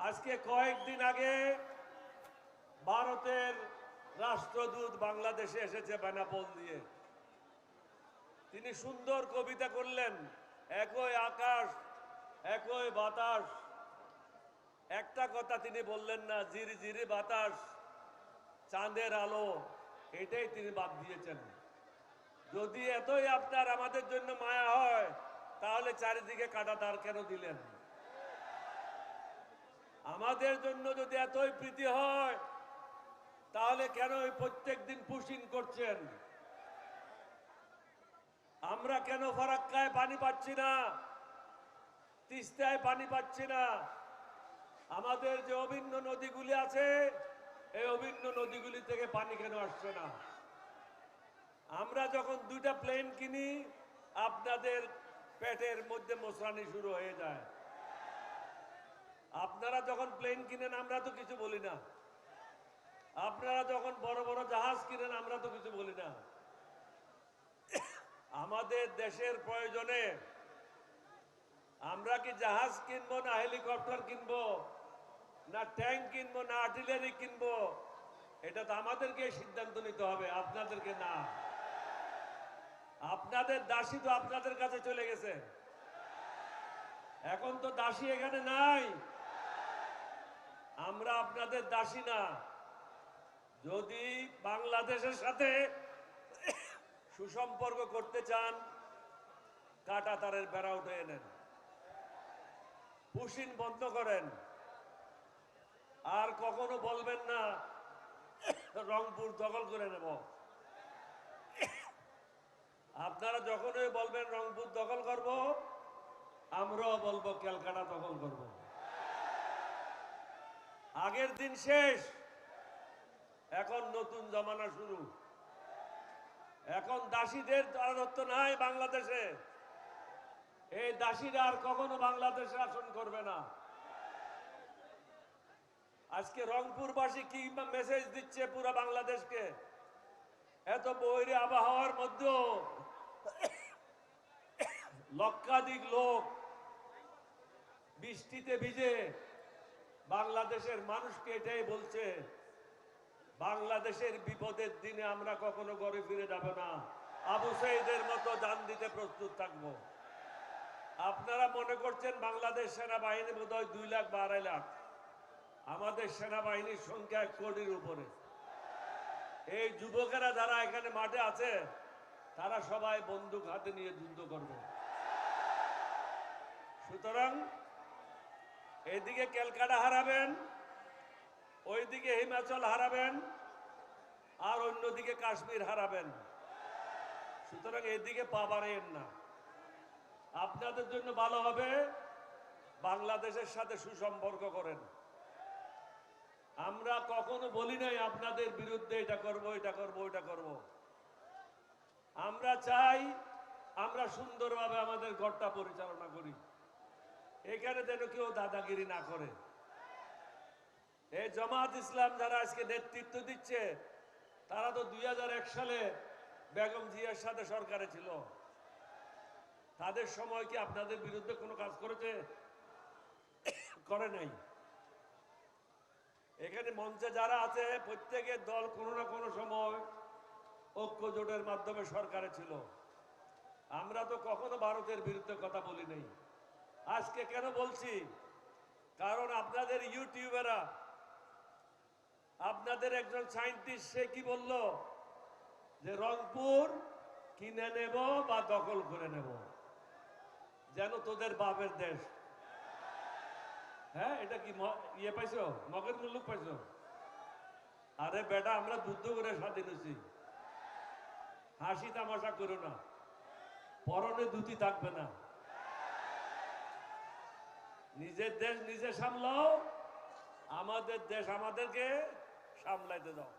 আজকে কয়েকদিন আগে ভারতের রাষ্ট্রদূত বাংলাদেশে এসেছে বেনাপোল দিয়ে। তিনি সুন্দর কবিতা করলেন, একই আকাশ একই বাতাস। একটা কথা তিনি বললেন না, জিরি জিরি বাতাস চাঁদের আলো, এটাই তিনি বাদ দিয়েছেন। যদি এতই আপনার আমাদের জন্য মায়া হয়, তাহলে চারিদিকে কাঁটাতার কেন দিলেন? আমাদের জন্য যদি এতই প্রীতি হয়, তাহলে কেন প্রত্যেক দিন পুশিং করছেন? আমরা কেন ফারাক্কায় পানি পাচ্ছি না, তিস্তায় পানি পাচ্ছি না? আমাদের যে অভিন্ন নদীগুলি আছে, এই অভিন্ন নদীগুলি থেকে পানি কেন আসছে না? আমরা যখন দুইটা প্লেন কিনি, আপনাদের পেটের মধ্যে মোচড়ানি শুরু হয়ে যায়। আপনারা যখন প্লেন কিনেন, আমরা তো কিছু বলি না। আপনারা যখন বড় বড় জাহাজ কিনেন, আমরা তো কিছু বলি না। আমাদের দেশের প্রয়োজনে আমরা কি জাহাজ কিনবো, না হেলিকপ্টার কিনবো, না ট্যাঙ্ক কিনবো, না আর্টিলারি কিনবো, এটা তো আমাদেরকে সিদ্ধান্ত নিতে হবে, আপনাদেরকে না। আপনাদের দাসী তো আপনাদের কাছে চলে গেছে, এখন তো দাসী এখানে নাই। আমরা আপনাদের দাসী না। যদি বাংলাদেশের সাথে সুসম্পর্ক করতে চান, কাঁটাতারের বেড়া উঠে নেন, পুশিন বন্ধ করেন। আর কখনো বলবেন না রংপুর দখল করে নেব। আপনারা যখনই বলবেন রংপুর দখল করব, আমরাও বলবো ক্যালকাটা দখল করব। আগের দিন শেষ, এখন নতুন জমানা শুরু। এখন দাসীদের রাজত্ব নাই বাংলাদেশে। এই দাসীরা আর কখনো বাংলাদেশে শাসন করবে না। আজকে রংপুরবাসী কি মেসেজ দিচ্ছে পুরো বাংলাদেশকে? এত বৈরী আবহাওয়ার মধ্যেও লক্ষাধিক লোক বৃষ্টিতে ভিজে বাংলাদেশের মানুষকে এটাই বলছে, বাংলাদেশের বিপদের দিনে আমরা কখনো ঘরে ফিরে যাব না, আবু সাইদের মতো জান দিতে প্রস্তুত থাকবো। আপনারা মনে করছেন বাংলাদেশ সেনাবাহিনী বোধহয় 2 লাখ বা 2.5 লাখ। আমাদের সেনাবাহিনীর সংখ্যা 1 কোটির উপরে। এই যুবকেরা যারা এখানে মাঠে আছে, তারা সবাই বন্দুক হাতে নিয়ে যুদ্ধ করবে। সুতরাং এইদিকে ক্যালকাটা হারাবেন, ওইদিকে হিমাচল হারাবেন, আর অন্যদিকে কাশ্মীর হারাবেন। সুতরাং এদিকে পা বাড়াইয়েন না। আপনাদের জন্য ভালো হবে বাংলাদেশের সাথে সুসম্পর্ক করেন। আমরা কখনো বলি নাই আপনাদের বিরুদ্ধে এটা করব, এটা করব, এটা করব। আমরা চাই আমরা সুন্দরভাবে আমাদের ঘরটা পরিচালনা করি, এখানে যেন কেউ দাদাগিরি না করে। এই জামাত ইসলাম যারা আজকে নেতৃত্ব দিচ্ছে, তারা তো 2001 সালে বেগম জিয়ার সাথে সরকারে ছিল। তাদের সময় কি আপনাদের বিরুদ্ধে কোনো কাজ করেছে? করে নাই। এখানে মঞ্চে যারা আছে, প্রত্যেকের দল কোনো না কোনো সময় ঐক্য জোটের মাধ্যমে সরকারে ছিল। আমরা তো কখনো ভারতের বিরুদ্ধে কথা বলি নাই। আজকে কেন বলছি? কারণ আপনাদের ইউটিউবেরা, আপনাদের একজন সায়েন্টিস্ট, সে কি বলল যে রংপুর কিনে নেব বা দখল করে নেব, যেন তোদের বাপের দেশ। হ্যাঁ, এটা কি ইয়ে পাইছো, মগের মুল্লুক পাইছো? আরে বেটা, আমরা যুদ্ধ করে স্বাধীন হয়েছি। হাসি তামাশা করো না, পরনে ধুতি থাকবে না। নিজের দেশ নিজে সামলাও, আমাদের দেশ আমাদেরকে সামলাইতে দাও।